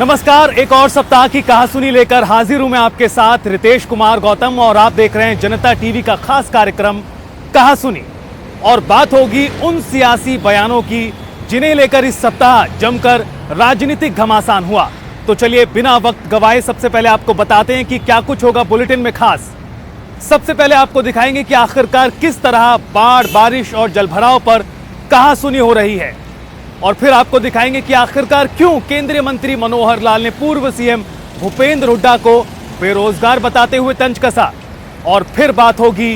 नमस्कार, एक और सप्ताह की कहासुनी लेकर हाजिर हूं मैं आपके साथ रितेश कुमार गौतम और आप देख रहे हैं जनता टीवी का खास कार्यक्रम कहासुनी। और बात होगी उन सियासी बयानों की जिन्हें लेकर इस सप्ताह जमकर राजनीतिक घमासान हुआ। तो चलिए बिना वक्त गवाए सबसे पहले आपको बताते हैं कि क्या कुछ होगा बुलेटिन में खास। सबसे पहले आपको दिखाएंगे कि आखिरकार किस तरह बाढ़, बारिश और जलभराव पर कहासुनी हो रही है, और फिर आपको दिखाएंगे कि आखिरकार क्यों केंद्रीय मंत्री मनोहर लाल ने पूर्व सीएम भूपेंद्र हुड्डा को बेरोजगार बताते हुए तंज कसा। और फिर बात होगी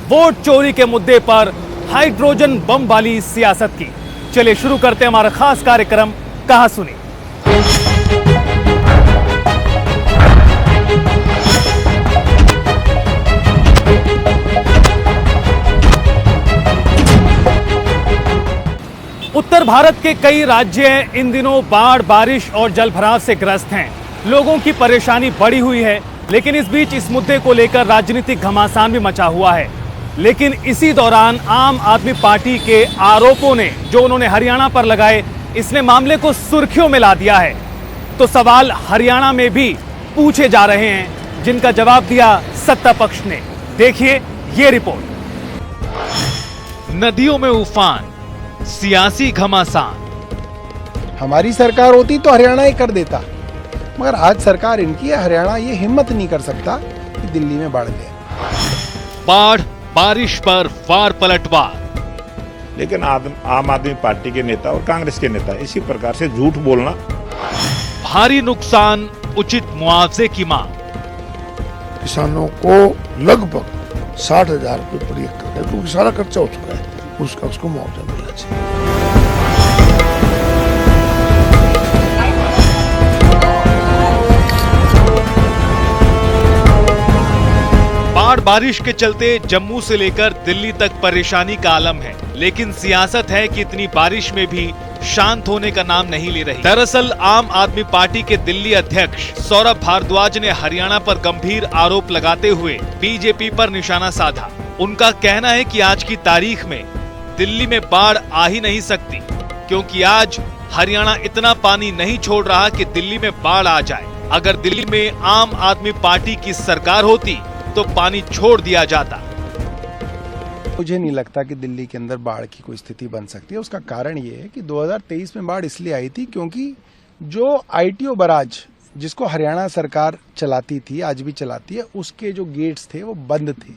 वोट चोरी के मुद्दे पर हाइड्रोजन बम वाली सियासत की। चलिए शुरू करते हैं हमारा खास कार्यक्रम कहासुनी। उत्तर भारत के कई राज्य इन दिनों बाढ़, बारिश और जलभराव से ग्रस्त हैं। लोगों की परेशानी बढ़ी हुई है, लेकिन इस बीच इस मुद्दे को लेकर राजनीतिक घमासान भी मचा हुआ है। लेकिन इसी दौरान आम आदमी पार्टी के आरोपों ने जो उन्होंने हरियाणा पर लगाए, इसने मामले को सुर्खियों में ला दिया है। तो सवाल हरियाणा में भी पूछे जा रहे हैं, जिनका जवाब दिया सत्ता पक्ष ने। देखिए ये रिपोर्ट। नदियों में उफान, सियासी घमासान। हमारी सरकार होती तो हरियाणा ही कर देता, मगर आज सरकार इनकी है, हरियाणा ये हिम्मत नहीं कर सकता कि दिल्ली में बाढ़ गए। बाढ़, बारिश पर वार पलटवार। लेकिन आम आदमी पार्टी के नेता और कांग्रेस के नेता इसी प्रकार से झूठ बोलना। भारी नुकसान, उचित मुआवजे की मांग। किसानों को लगभग 60,000 रुपए पर एकड़ है, क्योंकि सारा खर्चा हो चुका है, उसको मुआवजा मिलना चाहिए। बाढ़, बारिश के चलते जम्मू से लेकर दिल्ली तक परेशानी का आलम है, लेकिन सियासत है कि इतनी बारिश में भी शांत होने का नाम नहीं ले रही। दरअसल आम आदमी पार्टी के दिल्ली अध्यक्ष सौरभ भारद्वाज ने हरियाणा पर गंभीर आरोप लगाते हुए बीजेपी पर निशाना साधा। उनका कहना है कि आज की तारीख में दिल्ली में बाढ़ आ ही नहीं सकती, क्योंकि आज हरियाणा इतना पानी नहीं छोड़ रहा कि दिल्ली में बाढ़ आ जाए। अगर दिल्ली में आम आदमी पार्टी की सरकार होती तो पानी छोड़ दिया जाता। मुझे नहीं लगता कि दिल्ली के अंदर बाढ़ की कोई स्थिति बन सकती है। उसका कारण ये है कि 2023 में बाढ़ इसलिए आई थी क्योंकि जो आईटीओ बराज जिसको हरियाणा सरकार चलाती थी, आज भी चलाती है, उसके जो गेट्स थे वो बंद थे।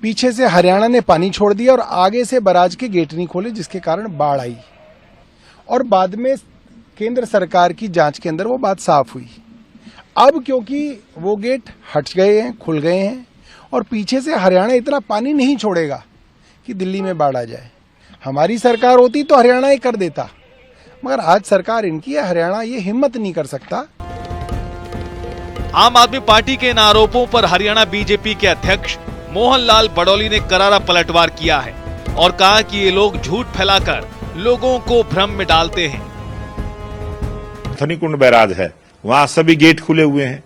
पीछे से हरियाणा ने पानी छोड़ दिया और आगे से बराज के गेट नहीं खोले, जिसके कारण बाढ़ आई। और बाद में केंद्र सरकार की जांच के अंदर वो बात साफ हुई। अब क्योंकि वो गेट हट गए हैं, खुल गए हैं, और पीछे से हरियाणा इतना पानी नहीं छोड़ेगा कि दिल्ली में बाढ़ आ जाए। हमारी सरकार होती तो हरियाणा ही कर देता, मगर आज सरकार इनकी है, हरियाणा ये हिम्मत नहीं कर सकता। आम आदमी पार्टी के इन आरोपों पर हरियाणा बीजेपी के अध्यक्ष मोहन लाल बडौली ने करारा पलटवार किया है और कहा कि ये लोग झूठ फैलाकर लोगों को भ्रम में डालते हैं। थनीकुंड बैराज है, वहाँ सभी गेट खुले हुए हैं।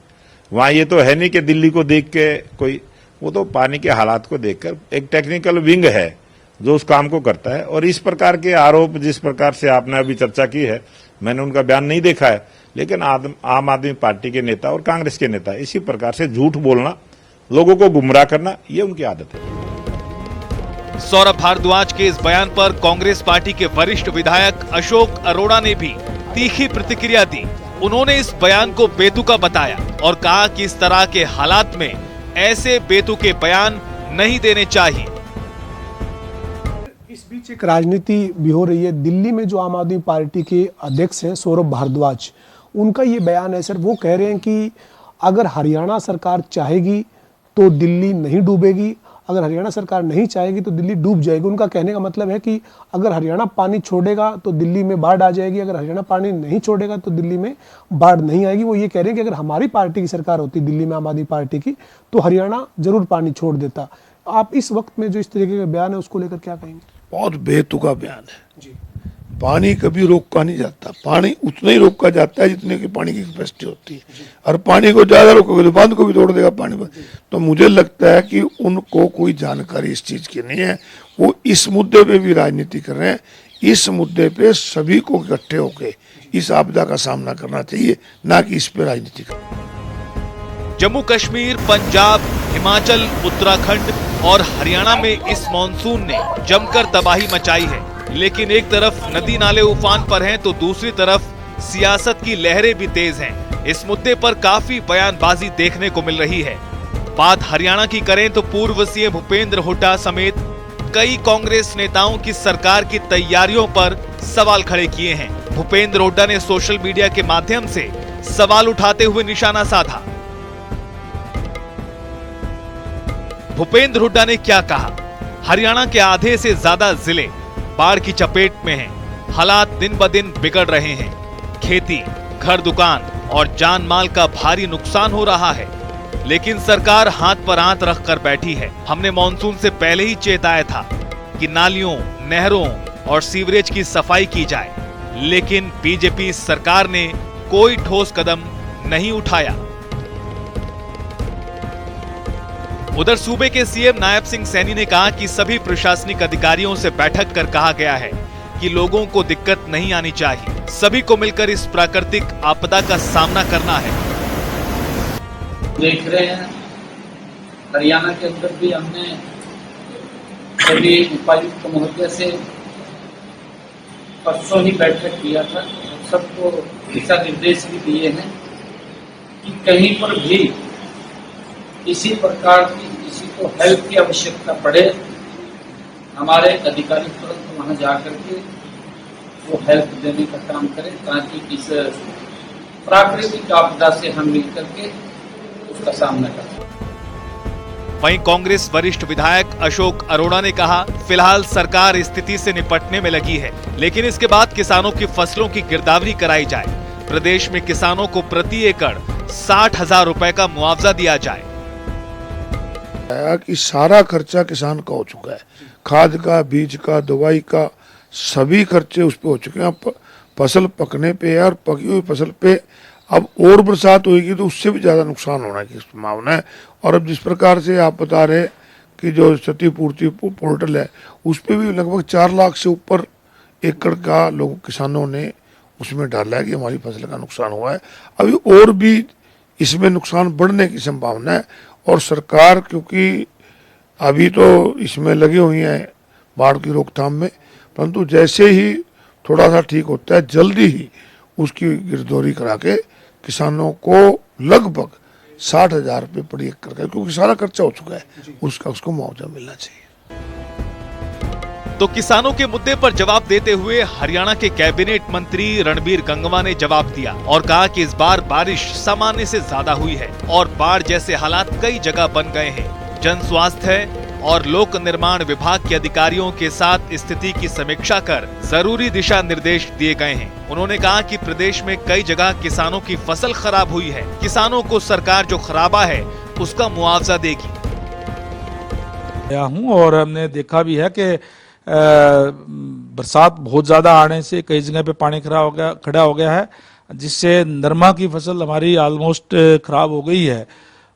वहाँ ये तो है नहीं कि दिल्ली को देख के कोई, वो तो पानी के हालात को देखकर एक टेक्निकल विंग है जो उस काम को करता है। और इस प्रकार के आरोप जिस प्रकार से आपने अभी चर्चा की है, मैंने उनका बयान नहीं देखा है, लेकिन आम आदमी पार्टी के नेता और कांग्रेस के नेता इसी प्रकार से झूठ बोलना, लोगों को गुमराह करना, ये उनकी आदत है। सौरभ भारद्वाज के इस बयान पर कांग्रेस पार्टी के वरिष्ठ विधायक अशोक अरोड़ा ने भी तीखी प्रतिक्रिया दी। उन्होंने इस बयान को बेतुका बताया और कहा कि इस तरह के हालात में ऐसे बेतुके बयान नहीं देने चाहिए। इस बीच एक राजनीति भी हो रही है। दिल्ली में जो आम आदमी पार्टी के अध्यक्ष हैं सौरभ भारद्वाज, उनका ये बयान है सर, वो कह रहे हैं कि अगर हरियाणा सरकार चाहेगी तो दिल्ली नहीं डूबेगी, अगर हरियाणा सरकार नहीं चाहेगी तो दिल्ली डूब जाएगी। उनका कहने का मतलब है कि अगर हरियाणा पानी छोड़ेगा तो दिल्ली में बाढ़ आ जाएगी, अगर हरियाणा पानी नहीं छोड़ेगा तो दिल्ली में बाढ़ नहीं आएगी। वो ये कह रहे हैं कि अगर हमारी पार्टी की सरकार होती दिल्ली में, आम आदमी पार्टी की, तो हरियाणा जरूर पानी छोड़ देता। आप इस वक्त में जो इस तरीके का बयान है उसको लेकर क्या कहेंगे? बहुत बेतुका बयान है जी। पानी कभी रोका नहीं जाता, पानी उतना ही रोका जाता है जितने की पानी की कैपेसिटी होती है, और पानी को ज्यादा रोकोगे तो बांध को भी तोड़ देगा पानी पर। तो मुझे लगता है कि उनको कोई जानकारी इस चीज की नहीं है। वो इस मुद्दे पे भी राजनीति कर रहे हैं। इस मुद्दे पे सभी को इकट्ठे होके इस आपदा का सामना करना चाहिए, ना कि इस पर राजनीति का। जम्मू कश्मीर, पंजाब, हिमाचल, उत्तराखंड और हरियाणा में इस मॉनसून ने जमकर तबाही मचाई है। लेकिन एक तरफ नदी नाले उफान पर हैं तो दूसरी तरफ सियासत की लहरें भी तेज हैं। इस मुद्दे पर काफी बयानबाजी देखने को मिल रही है। बात हरियाणा की करें तो पूर्व सीएम भूपेंद्र हुड्डा समेत कई कांग्रेस नेताओं की सरकार की तैयारियों पर सवाल खड़े किए हैं। भूपेंद्र हुड्डा ने सोशल मीडिया के माध्यम से सवाल उठाते हुए निशाना साधा। भूपेंद्र हुड्डा ने क्या कहा? हरियाणा के आधे से ज्यादा जिले बाढ़ की चपेट में हैं। हालात दिन ब दिन बिगड़ रहे हैं। खेती, घर दुकान और जान माल का भारी नुकसान हो रहा है, लेकिन सरकार हाथ पर हाथ रख कर बैठी है। हमने मॉनसून से पहले ही चेताया था कि नालियों, नहरों और सीवरेज की सफाई की जाए, लेकिन बीजेपी सरकार ने कोई ठोस कदम नहीं उठाया। उधर सूबे के सीएम नायब सिंह सैनी ने कहा कि सभी प्रशासनिक अधिकारियों से बैठक कर कहा गया है कि लोगों को दिक्कत नहीं आनी चाहिए। सभी को मिलकर इस प्राकृतिक आपदा का सामना करना है। देख रहे हैं हरियाणा के अंदर भी हमने सभी उपायुक्त महोदय से परसों ही बैठक किया था। सबको दिशा निर्देश भी दिए हैं कि कहीं पर भी किसी प्रकार की किसी को हेल्प की आवश्यकता पड़े, हमारे अधिकारी तुरंत वहां जाकर के वो हेल्प देने का काम करें, ताकि इस प्राकृतिक आपदा से हम मिलकर के उसका सामना कर सकें। वहीं कांग्रेस वरिष्ठ विधायक अशोक अरोड़ा ने कहा, फिलहाल सरकार स्थिति से निपटने में लगी है, लेकिन इसके बाद किसानों की फसलों की गिरदावरी कराई जाए। प्रदेश में किसानों को प्रति एकड़ 60,000 रुपए का मुआवजा दिया जाए। कि सारा खर्चा किसान का हो चुका है, खाद का, बीज का, दवाई का, सभी खर्चे उस पे हो चुके हैं। अब फसल पकने पे है और पकी हुई फसल पे अब और बरसात होगी तो उससे भी ज्यादा नुकसान होने की संभावना है। और अब जिस प्रकार से आप बता रहे कि जो क्षतिपूर्ति पोर्टल है उस पे भी लगभग 4 लाख से ऊपर एकड़ का लोग किसानों ने उसमें डाला है कि हमारी फसल का नुकसान हुआ है। अभी और भी इसमें नुकसान बढ़ने की संभावना है। और सरकार क्योंकि अभी तो इसमें लगी हुई है बाढ़ की रोकथाम में, परंतु जैसे ही थोड़ा सा ठीक होता है जल्दी ही उसकी गिरदौरी करा के किसानों को लगभग 60,000 रुपये प्रति एकड़ का, क्योंकि सारा खर्चा हो चुका है, उसको मुआवजा मिलना चाहिए। तो किसानों के मुद्दे पर जवाब देते हुए हरियाणा के कैबिनेट मंत्री रणबीर गंगवा ने जवाब दिया और कहा कि इस बार बारिश सामान्य से ज्यादा हुई है और बाढ़ जैसे हालात कई जगह बन गए हैं। जन स्वास्थ्य और लोक निर्माण विभाग के अधिकारियों के साथ स्थिति की समीक्षा कर जरूरी दिशा निर्देश दिए गए हैं। उन्होंने कहा कि प्रदेश में कई जगह किसानों की फसल खराब हुई है। किसानों को सरकार जो खराबा है उसका मुआवजा देगी। हूँ और हमने देखा भी है कि बरसात बहुत ज्यादा आने से कई जगह पे पानी खड़ा हो गया है, जिससे नरमा की फसल हमारी ऑलमोस्ट खराब हो गई है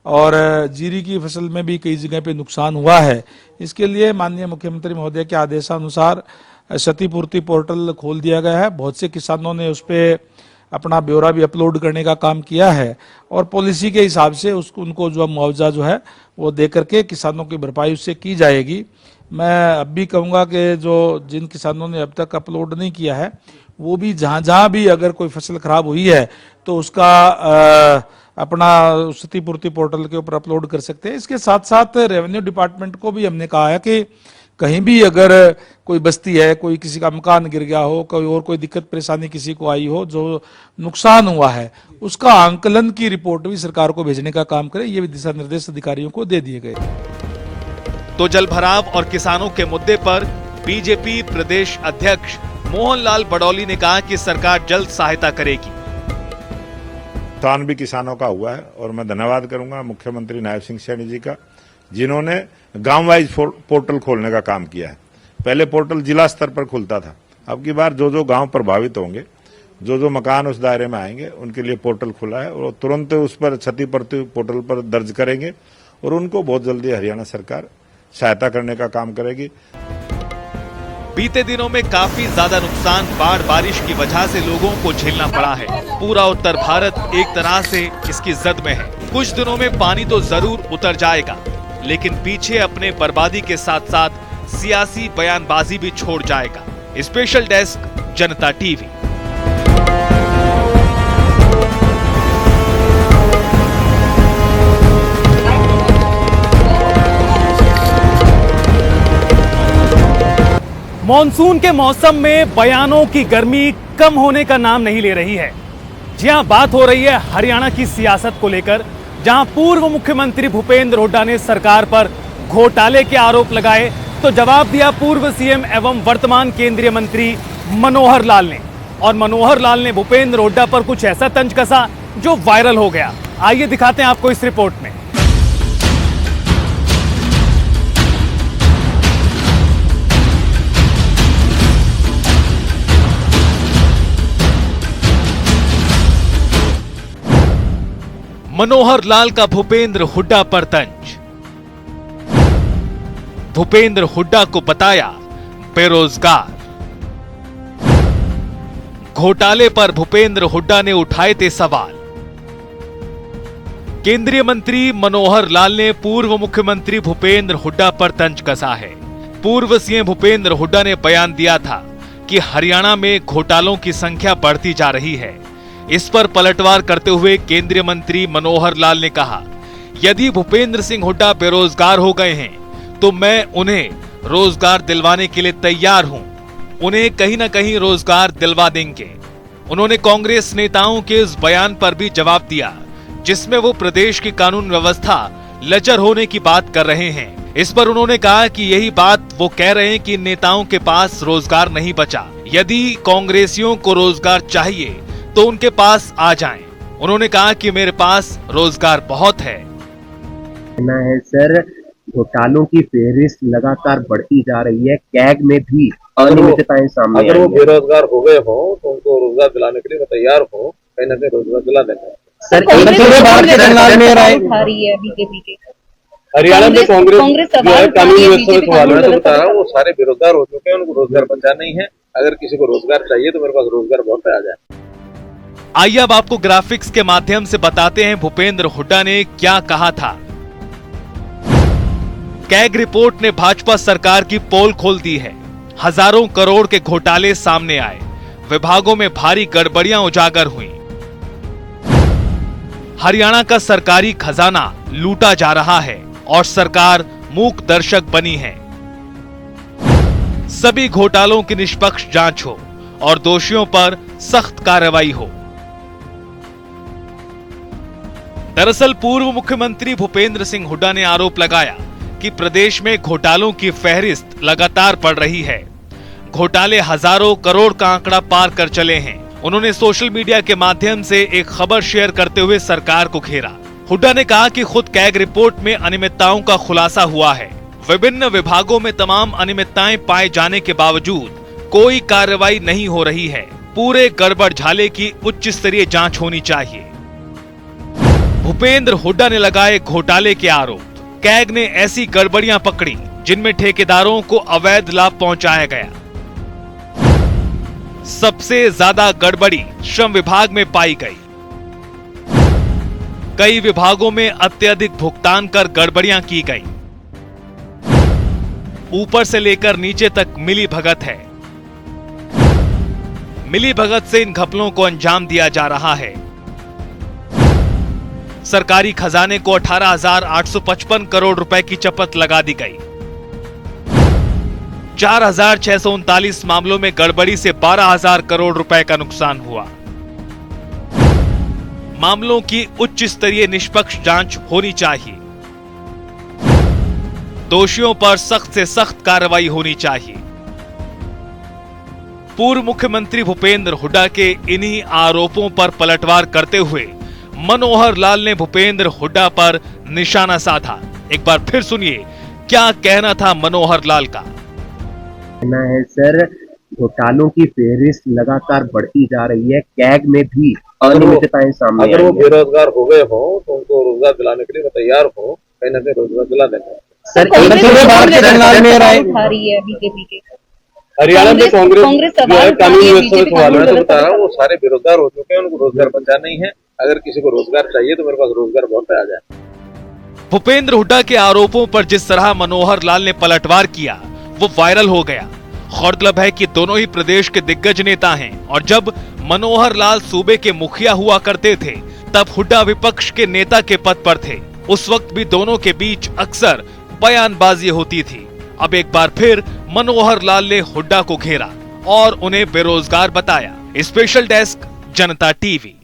और जीरी की फसल में भी कई जगह पे नुकसान हुआ है। इसके लिए माननीय मुख्यमंत्री महोदय के आदेशानुसार क्षतिपूर्ति पोर्टल खोल दिया गया है। बहुत से किसानों ने उस पर अपना ब्यौरा भी अपलोड करने का काम किया है और पॉलिसी के हिसाब से उनको जो मुआवजा जो है वो दे करके किसानों की भरपाई उससे की जाएगी। मैं अब भी कहूँगा कि जिन किसानों ने अब तक अपलोड नहीं किया है वो भी जहाँ भी अगर कोई फसल खराब हुई है तो उसका अपना क्षतिपूर्ति पोर्टल के ऊपर अपलोड कर सकते हैं। इसके साथ साथ रेवेन्यू डिपार्टमेंट को भी हमने कहा है कि कहीं भी अगर कोई बस्ती है, कोई किसी का मकान गिर गया हो, कोई दिक्कत परेशानी किसी को आई हो, जो नुकसान हुआ है उसका आंकलन की रिपोर्ट भी सरकार को भेजने का काम करे। ये भी दिशा निर्देश अधिकारियों को दे दिए गए। तो जलभराव और किसानों के मुद्दे पर बीजेपी प्रदेश अध्यक्ष मोहनलाल बडौली ने कहा कि सरकार जल्द सहायता करेगी। नुकसान भी किसानों का हुआ है और मैं धन्यवाद करूंगा मुख्यमंत्री नायब सिंह सैनी जी का, जिन्होंने गांव वाइज पोर्टल खोलने का काम किया है। पहले पोर्टल जिला स्तर पर खुलता था, अब की बार जो गांव प्रभावित होंगे, जो मकान उस दायरे में आएंगे उनके लिए पोर्टल खुला है और तुरंत उस पर क्षतिपूर्ति पोर्टल पर दर्ज करेंगे और उनको बहुत जल्दी हरियाणा सरकार सहायता करने का काम करेगी। बीते दिनों में काफी ज्यादा नुकसान बाढ़ बारिश की वजह से लोगों को झेलना पड़ा है। पूरा उत्तर भारत एक तरह से इसकी जद में है। कुछ दिनों में पानी तो जरूर उतर जाएगा, लेकिन पीछे अपने बर्बादी के साथ साथ सियासी बयानबाजी भी छोड़ जाएगा। स्पेशल डेस्क, जनता टीवी। मॉनसून के मौसम में बयानों की गर्मी कम होने का नाम नहीं ले रही है। जी हां, बात हो रही है हरियाणा की सियासत को लेकर, जहां पूर्व मुख्यमंत्री भूपेंद्र हुड्डा ने सरकार पर घोटाले के आरोप लगाए तो जवाब दिया पूर्व सीएम एवं वर्तमान केंद्रीय मंत्री मनोहर लाल ने। और मनोहर लाल ने भूपेंद्र हुड्डा पर कुछ ऐसा तंज कसा जो वायरल हो गया। आइए दिखाते हैं आपको इस रिपोर्ट में। मनोहर लाल का भूपेंद्र हुड्डा पर तंज। भूपेंद्र हुड्डा को बताया बेरोजगार। घोटाले पर भूपेंद्र हुड्डा ने उठाए थे सवाल। केंद्रीय मंत्री मनोहर लाल ने पूर्व मुख्यमंत्री भूपेंद्र हुड्डा पर तंज कसा है। पूर्व सीएम भूपेंद्र हुड्डा ने बयान दिया था कि हरियाणा में घोटालों की संख्या बढ़ती जा रही है। इस पर पलटवार करते हुए केंद्रीय मंत्री मनोहर लाल ने कहा, यदि भूपेंद्र सिंह हुड्डा बेरोजगार हो गए हैं तो मैं उन्हें रोजगार दिलवाने के लिए तैयार हूं। उन्हें कहीं ना कहीं रोजगार दिलवा देंगे। उन्होंने कांग्रेस नेताओं के इस बयान पर भी जवाब दिया, जिसमें वो प्रदेश की कानून व्यवस्था लचर होने की बात कर रहे हैं। इस पर उन्होंने कहा कि यही बात वो कह रहे हैं कि नेताओं के पास रोजगार नहीं बचा। यदि कांग्रेसियों को रोजगार चाहिए तो उनके पास आ जाएं। उन्होंने कहा कि मेरे पास रोजगार बहुत है। है सर, घोटालों की फेहरिस्त लगातार बढ़ती जा रही है। कैग में भी अनियमितताएं सामने अगर वो बेरोजगार हो गए हो तो उनको रोजगार दिलाने के लिए तैयार हो, कहीं ना कहीं रोजगार दिला देंगे। सर, हरियाणा में कांग्रेस कानून व्यवस्था में सवाल है, तो बता रहा हूँ वो सारे बेरोजगार हो चुके हैं, उनको रोजगार बचा नहीं है। अगर किसी को रोजगार चाहिए तो मेरे पास रोजगार बहुत है, आ जाए। आइए अब आपको ग्राफिक्स के माध्यम से बताते हैं भूपेंद्र हुड्डा ने क्या कहा था। कैग रिपोर्ट ने भाजपा सरकार की पोल खोल दी है। हजारों करोड़ के घोटाले सामने आए। विभागों में भारी गड़बड़ियां उजागर हुई। हरियाणा का सरकारी खजाना लूटा जा रहा है और सरकार मूक दर्शक बनी है। सभी घोटालों की निष्पक्ष जांच हो और दोषियों पर सख्त कार्रवाई हो। दरअसल पूर्व मुख्यमंत्री भूपेंद्र सिंह हुड्डा ने आरोप लगाया कि प्रदेश में घोटालों की फहरिस्त लगातार बढ़ रही है। घोटाले हजारों करोड़ का आंकड़ा पार कर चले हैं। उन्होंने सोशल मीडिया के माध्यम से एक खबर शेयर करते हुए सरकार को घेरा। हुड्डा ने कहा कि खुद कैग रिपोर्ट में अनियमितताओं का खुलासा हुआ है। विभिन्न विभागों में तमाम अनियमितताएं पाए जाने के बावजूद कोई कार्रवाई नहीं हो रही है। पूरे गड़बड़ झाले की उच्च स्तरीय जांच होनी चाहिए। भूपेंद्र हुड्डा ने लगाए घोटाले के आरोप। कैग ने ऐसी गड़बड़ियां पकड़ी जिनमें ठेकेदारों को अवैध लाभ पहुंचाया गया। सबसे ज्यादा गड़बड़ी श्रम विभाग में पाई गई। कई विभागों में अत्यधिक भुगतान कर गड़बड़ियां की गई। ऊपर से लेकर नीचे तक मिली भगत है। मिली भगत से इन घपलों को अंजाम दिया जा रहा है। सरकारी खजाने को 18,855 करोड़ रुपए की चपत लगा दी गई। 4,639 मामलों में गड़बड़ी से 12,000 करोड़ रुपए का नुकसान हुआ। मामलों की उच्च स्तरीय निष्पक्ष जांच होनी चाहिए। दोषियों पर सख्त से सख्त कार्रवाई होनी चाहिए। पूर्व मुख्यमंत्री भूपेंद्र हुड्डा के इन्हीं आरोपों पर पलटवार करते हुए मनोहर लाल ने भूपेंद्र हुड्डा पर निशाना साधा। एक बार फिर सुनिए क्या कहना था मनोहर लाल का। कहना है सर, घोटालों की फेहरिस्त लगातार बढ़ती जा रही है। कैग में भी अनियमितताएं सामने अगर वो बेरोजगार हो गए हो तो उनको रोजगार दिलाने के लिए मैं तैयार हूँ, कहीं ना कहीं रोजगार दिला देंगे। सर, हरियाणा में कांग्रेस जो है कानून व्यवस्था में सवाल है, तो बता रहा हूँ वो सारे बेरोजगार हो चुके हैं, उनको रोजगार बचा नहीं है। अगर किसी को रोजगार चाहिए तो मेरे पास रोजगार बहुत आ जाए। भूपेंद्र हुड्डा के आरोपों पर जिस तरह मनोहर लाल ने पलटवार किया वो वायरल हो गया। गौरतलब है कि दोनों ही प्रदेश के दिग्गज नेता हैं और जब मनोहर लाल सूबे के मुखिया हुआ करते थे तब हुड्डा विपक्ष के नेता के पद पर थे। उस वक्त भी दोनों के बीच अक्सर बयानबाजी होती थी। अब एक बार फिर मनोहर लाल ने हुड्डा को घेरा और उन्हें बेरोजगार बताया। स्पेशल डेस्क, जनता टीवी।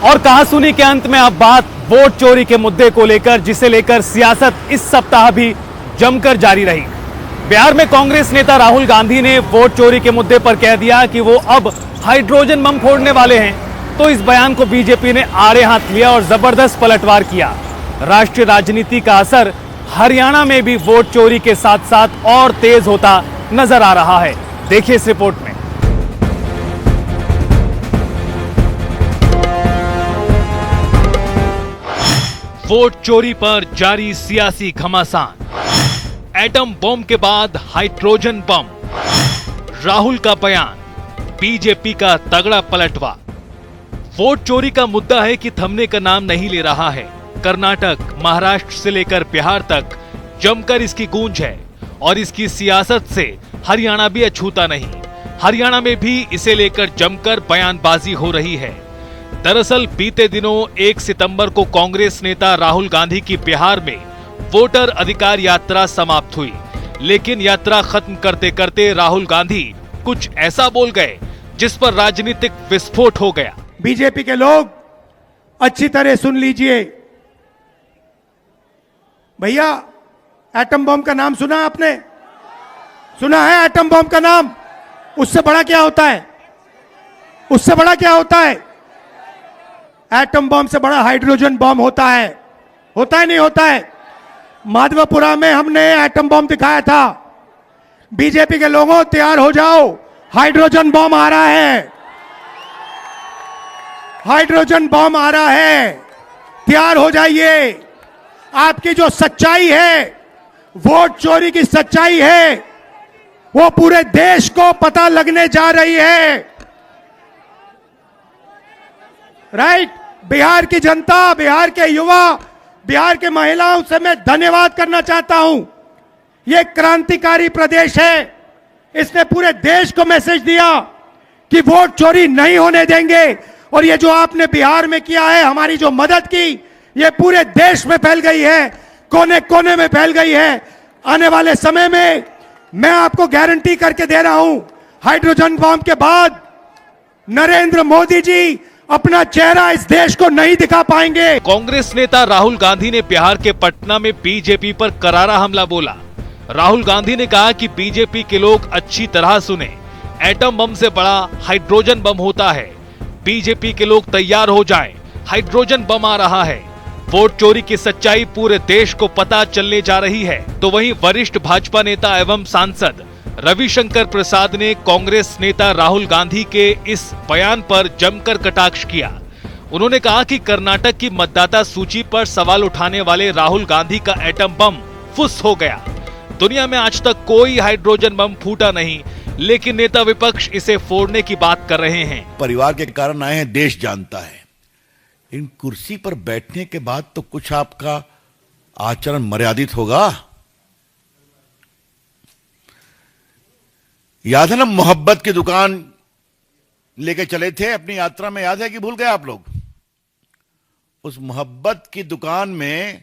और कहासुनी के अंत में अब बात वोट चोरी के मुद्दे को लेकर, जिसे लेकर सियासत इस सप्ताह भी जमकर जारी रही। बिहार में कांग्रेस नेता राहुल गांधी ने वोट चोरी के मुद्दे पर कह दिया कि वो अब हाइड्रोजन बम फोड़ने वाले हैं, तो इस बयान को बीजेपी ने आड़े हाथ लिया और जबरदस्त पलटवार किया। राष्ट्रीय राजनीति का असर हरियाणा में भी वोट चोरी के साथ साथ और तेज होता नजर आ रहा है। देखिए इस रिपोर्ट में। वोट चोरी पर जारी सियासी घमासान। एटम बम के बाद हाइड्रोजन बम, राहुल का बयान, बीजेपी का तगड़ा पलटवार। वोट चोरी का मुद्दा है कि थमने का नाम नहीं ले रहा है। कर्नाटक, महाराष्ट्र से लेकर बिहार तक जमकर इसकी गूंज है और इसकी सियासत से हरियाणा भी अछूता नहीं। हरियाणा में भी इसे लेकर जमकर बयानबाजी हो रही है। दरअसल बीते दिनों 1 सितंबर को कांग्रेस नेता राहुल गांधी की बिहार में वोटर अधिकार यात्रा समाप्त हुई, लेकिन यात्रा खत्म करते करते राहुल गांधी कुछ ऐसा बोल गए जिस पर राजनीतिक विस्फोट हो गया। बीजेपी के लोग अच्छी तरह सुन लीजिए। भैया, एटम बम का नाम सुना आपने? सुना है एटम बम का नाम? उससे बड़ा क्या होता है? उससे बड़ा क्या होता है? एटम बम से बड़ा हाइड्रोजन बम होता है। होता है नहीं होता है? माधवपुरा में हमने एटम बम दिखाया था। बीजेपी के लोगों तैयार हो जाओ, हाइड्रोजन बम आ रहा है। हाइड्रोजन बम आ रहा है, तैयार हो जाइए। आपकी जो सच्चाई है, वोट चोरी की सच्चाई है, वो पूरे देश को पता लगने जा रही है। राइट? बिहार की जनता, बिहार के युवा, बिहार के महिलाओं से मैं धन्यवाद करना चाहता हूं। यह क्रांतिकारी प्रदेश है। इसने पूरे देश को मैसेज दिया कि वोट चोरी नहीं होने देंगे। और ये जो आपने बिहार में किया है, हमारी जो मदद की, ये पूरे देश में फैल गई है, कोने कोने में फैल गई है। आने वाले समय में मैं आपको गारंटी करके दे रहा हूं, हाइड्रोजन बम के बाद नरेंद्र मोदी जी अपना चेहरा इस देश को नहीं दिखा पाएंगे। कांग्रेस नेता राहुल गांधी ने बिहार के पटना में बीजेपी पर करारा हमला बोला। राहुल गांधी ने कहा कि बीजेपी के लोग अच्छी तरह सुने, एटम बम से बड़ा हाइड्रोजन बम होता है। बीजेपी के लोग तैयार हो जाएं, हाइड्रोजन बम आ रहा है। वोट चोरी की सच्चाई पूरे देश को पता चलने जा रही है। तो वहीं वरिष्ठ भाजपा नेता एवं सांसद रविशंकर प्रसाद ने कांग्रेस नेता राहुल गांधी के इस बयान पर जमकर कटाक्ष किया। उन्होंने कहा कि कर्नाटक की मतदाता सूची पर सवाल उठाने वाले राहुल गांधी का एटम बम फुस हो गया। दुनिया में आज तक कोई हाइड्रोजन बम फूटा नहीं, लेकिन नेता विपक्ष इसे फोड़ने की बात कर रहे हैं। परिवार के कारण आए हैं, देश जानता है। इन कुर्सी पर बैठने के बाद तो कुछ आपका आचरण मर्यादित होगा। याद है ना, मोहब्बत की दुकान लेके चले थे अपनी यात्रा में, याद है कि भूल गए आप लोग? उस मोहब्बत की दुकान में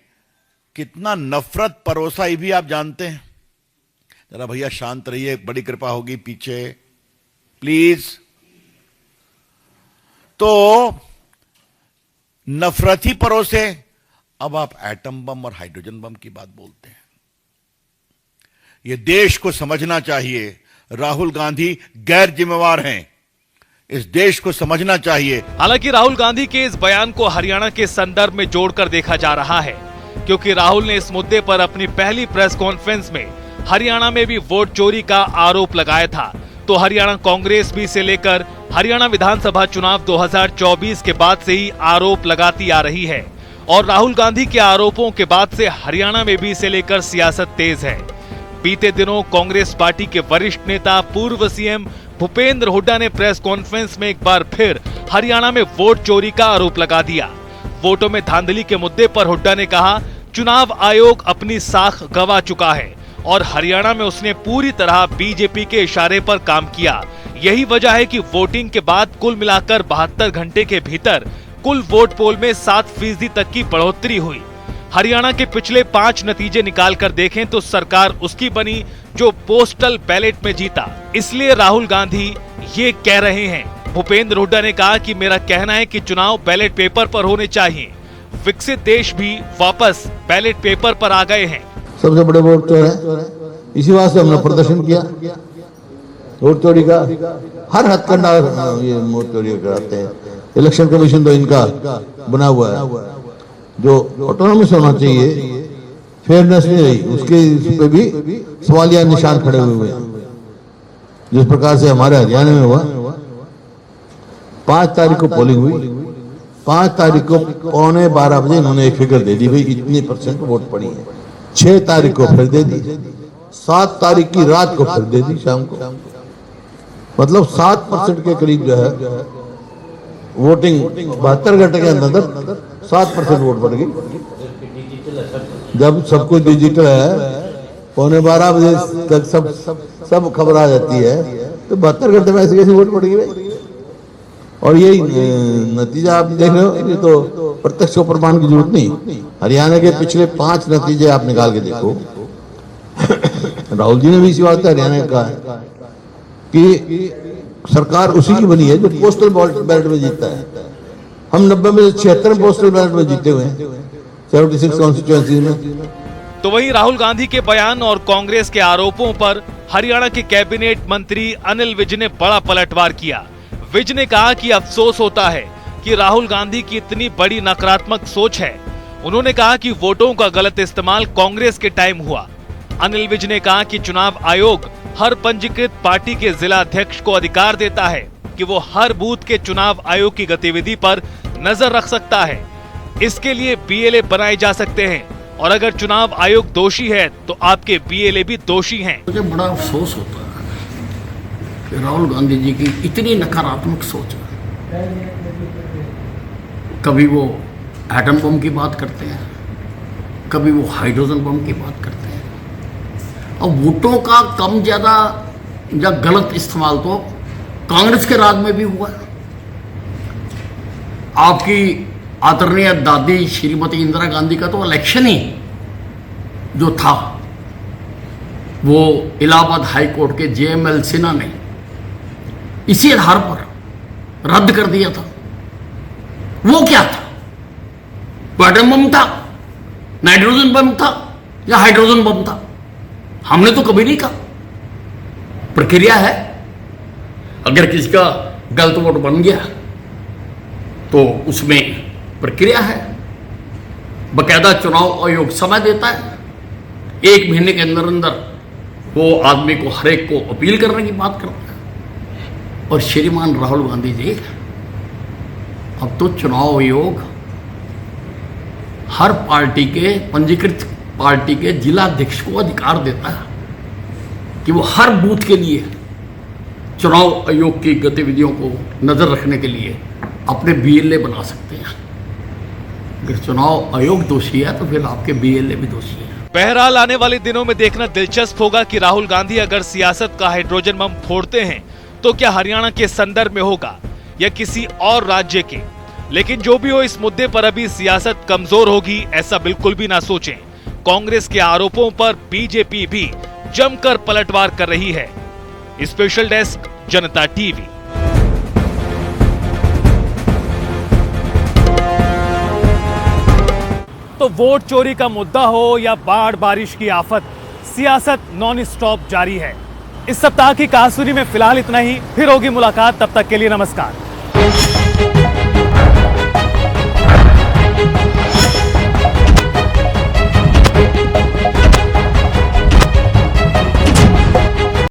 कितना नफरत परोसा, ये भी आप जानते हैं। जरा भैया शांत रहिए, बड़ी कृपा होगी पीछे प्लीज। तो नफरत ही परोसे, अब आप एटम बम और हाइड्रोजन बम की बात बोलते हैं। यह देश को समझना चाहिए, राहुल गांधी गैर जिम्मेवार हैं। इस देश को समझना चाहिए। हालांकि राहुल गांधी के इस बयान को हरियाणा के संदर्भ में जोड़कर देखा जा रहा है, क्योंकि राहुल ने इस मुद्दे पर अपनी पहली प्रेस कॉन्फ्रेंस में हरियाणा में भी वोट चोरी का आरोप लगाया था। तो हरियाणा कांग्रेस भी इसे लेकर हरियाणा विधानसभा चुनाव 2024 के बाद से ही आरोप लगाती आ रही है और राहुल गांधी के आरोपों के बाद से हरियाणा में भी इसे लेकर सियासत तेज है। बीते दिनों कांग्रेस पार्टी के वरिष्ठ नेता पूर्व सीएम भूपेंद्र हुड्डा ने प्रेस कॉन्फ्रेंस में एक बार फिर हरियाणा में वोट चोरी का आरोप लगा दिया। वोटों में धांधली के मुद्दे पर हुड्डा ने कहा, चुनाव आयोग अपनी साख गंवा चुका है और हरियाणा में उसने पूरी तरह बीजेपी के इशारे पर काम किया। यही वजह है कि वोटिंग के बाद कुल मिलाकर 72 घंटे के भीतर कुल वोट पोल में 7% तक की बढ़ोतरी हुई। हरियाणा के पिछले 5 नतीजे निकालकर देखें तो सरकार उसकी बनी जो पोस्टल बैलेट में जीता। इसलिए राहुल गांधी ये कह रहे हैं। भूपेंद्र हुड्डा ने कहा कि मेरा कहना है कि चुनाव बैलेट पेपर पर होने चाहिए। विकसित देश भी वापस बैलेट पेपर पर आ गए हैं। सबसे बड़े वोट चोर है, इसी वास्ते हमने प्रदर्शन किया। वोट चोरी का हर हथकंडा ये वोट चोरी कराते हैं। इलेक्शन कमीशन तो इनका बना हुआ है, जो ऑटोनॉमस होना चाहिए, फेयरनेस नहीं रही, उसके पे भी सवालिया निशान खड़े हुए हैं। जिस प्रकार से हमारे हरियाणा में हुआ, 5 तारीख को पोलिंग हुई, 5 तारीख को 11:15 बजे इन्होंने एक फिगर दे दी, भाई इतनी % वोट पड़ी है। 6 तारीख को फिर दे दी, 7 तारीख की रात को फिर दे दी शाम को। मतलब 7% के करीब जो है वोटिंग 72 घंटे के अंदर 7% वोट बढ़ गई। जब सब कुछ डिजिटल है, 11:15 बजे तक सब खबर आ जाती है, तो 72 घंटे में ऐसी कैसी वोट पड़ गई। और यही नतीजा आप देख रहे हो, ये तो प्रत्यक्ष प्रमाण की जरूरत नहीं। हरियाणा के पिछले 5 नतीजे आप निकाल के देखो। राहुल जी ने भी इसी बात हरियाणा का कहा कि सरकार उसी की बनी है जो पोस्टल बैलेट में जीतता है। हम 90 में 76 पोस्टल बैलेट में जीते हुए हैं 76 कॉन्स्टिट्यूएंसी में। तो वहीं राहुल गांधी के बयान और कांग्रेस के आरोपों पर हरियाणा के कैबिनेट मंत्री अनिल विज ने बड़ा पलटवार किया। विज ने कहा कि अफसोस होता है कि राहुल गांधी की इतनी बड़ी नकारात्मक सोच है। उन्होंने कहा कि वोटों का गलत इस्तेमाल कांग्रेस के टाइम हुआ। अनिल विज ने कहा कि चुनाव आयोग हर पंजीकृत पार्टी के जिला अध्यक्ष को अधिकार देता है कि वो हर बूथ के चुनाव आयोग की गतिविधि पर नजर रख सकता है। इसके लिए बीएलए बनाए जा सकते हैं और अगर चुनाव आयोग दोषी है तो आपके बीएलए भी दोषी हैं। मुझे बड़ा अफसोस होता है कि राहुल गांधी जी की इतनी नकारात्मक सोच है। कभी वो एटम बम की बात करते हैं, कभी वो हाइड्रोजन बम की बात करते हैं। और वोटों का कम ज्यादा या गलत इस्तेमाल तो कांग्रेस के राज में भी हुआ। आपकी आदरणीय दादी श्रीमती इंदिरा गांधी का तो इलेक्शन ही जो था वो इलाहाबाद हाई कोर्ट के जेएमएल सिन्हा ने इसी आधार पर रद्द कर दिया था। वो क्या था? वो एटम बम था, नाइट्रोजन बम था या हाइड्रोजन बम था? हमने तो कभी नहीं कहा। प्रक्रिया है, अगर किसी का गलत वोट बन गया तो उसमें प्रक्रिया है। बकायदा चुनाव आयोग समय देता है, 1 महीने के अंदर अंदर वो आदमी को हर एक को अपील करने की बात करता है। और श्रीमान राहुल गांधी जी, अब तो चुनाव आयोग हर पार्टी के पंजीकृत पार्टी के जिला अध्यक्ष को अधिकार देता है कि वो हर बूथ के लिए चुनाव आयोग की गतिविधियों को नजर रखने के लिए अपने बीएलए बना सकते हैं। अगर चुनाव आयोग दोषी है तो फिर आपके बीएलए भी दोषी है। बहरहाल आने वाले दिनों में देखना दिलचस्प होगा कि राहुल गांधी अगर सियासत का हाइड्रोजन बम फोड़ते हैं तो क्या हरियाणा के संदर्भ में होगा या किसी और राज्य के। लेकिन जो भी हो, इस मुद्दे पर अभी सियासत कमजोर होगी ऐसा बिल्कुल भी ना सोचें। कांग्रेस के आरोपों पर बीजेपी भी जमकर पलटवार कर रही है। स्पेशल डेस्क, जनता टीवी। तो वोट चोरी का मुद्दा हो या बाढ़ बारिश की आफत, सियासत नॉन स्टॉप जारी है। इस सप्ताह की कहासुनी में फिलहाल इतना ही। फिर होगी मुलाकात, तब तक के लिए नमस्कार।